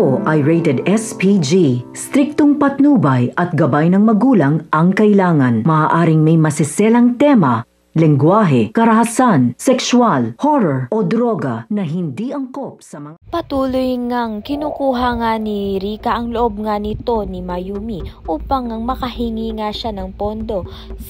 Ito ay rated SPG. Striktong patnubay at gabay ng magulang ang kailangan. Maaaring may masiselang tema, lengguwahe, karahasan, sexual, horror o droga na hindi angkop sa mga... Patuloy ngang kinukuha nga ni Rika ang loob nga nito ni Mayumi upang ngang makahingi nga siya ng pondo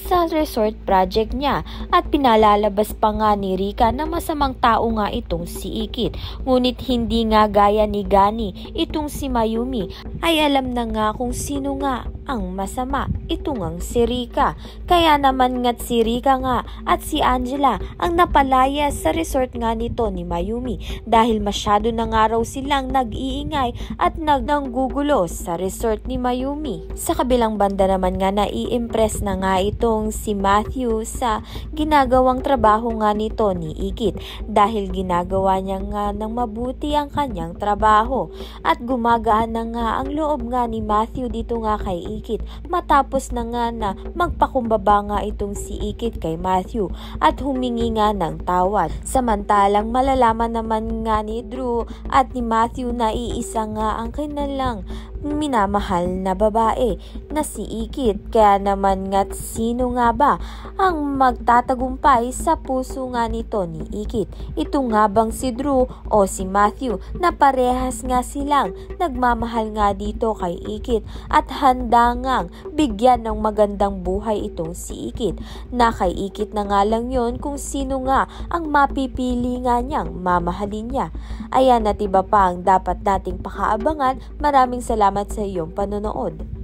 sa resort project niya at pinalalabas pa nga ni Rika na masamang tao nga itong si Ikit. Ngunit hindi nga gaya ni Gani, itong si Mayumi ay alam na nga kung sino nga ang masama, ito ngang si Rika. Kaya naman nga't si Rika nga at si Angela ang napalaya sa resort nga nito ni Mayumi dahil masyado na nga raw silang nag-iingay at nanggugulo sa resort ni Mayumi. Sa kabilang banda naman nga nai-impress na nga itong si Matthew sa ginagawang trabaho nga nito ni Ikit dahil ginagawa niya nga ng mabuti ang kanyang trabaho at gumagaan na nga ang loob nga ni Matthew dito nga kay Ikit matapos na nga na magpakumbaba nga itong si Ikit kay Matthew at humingi nga ng tawad. Samantalang malalaman naman nga ni Drew at ni Matthew na iisa nga ang kanilang minamahal na babae na si Ikit. Kaya naman nga't sino nga ba ang magtatagumpay sa puso nga nito ni Ikit? Ito nga bang si Drew o si Matthew na parehas nga silang nagmamahal nga dito kay Ikit at handa ngang bigyan ng magandang buhay itong si Ikit na kay Ikit na nga lang yon kung sino nga ang mapipili nga niyang mamahalin niya. Ayan at iba pa ang dapat nating pakaabangan. Maraming salamat sa iyong panonood.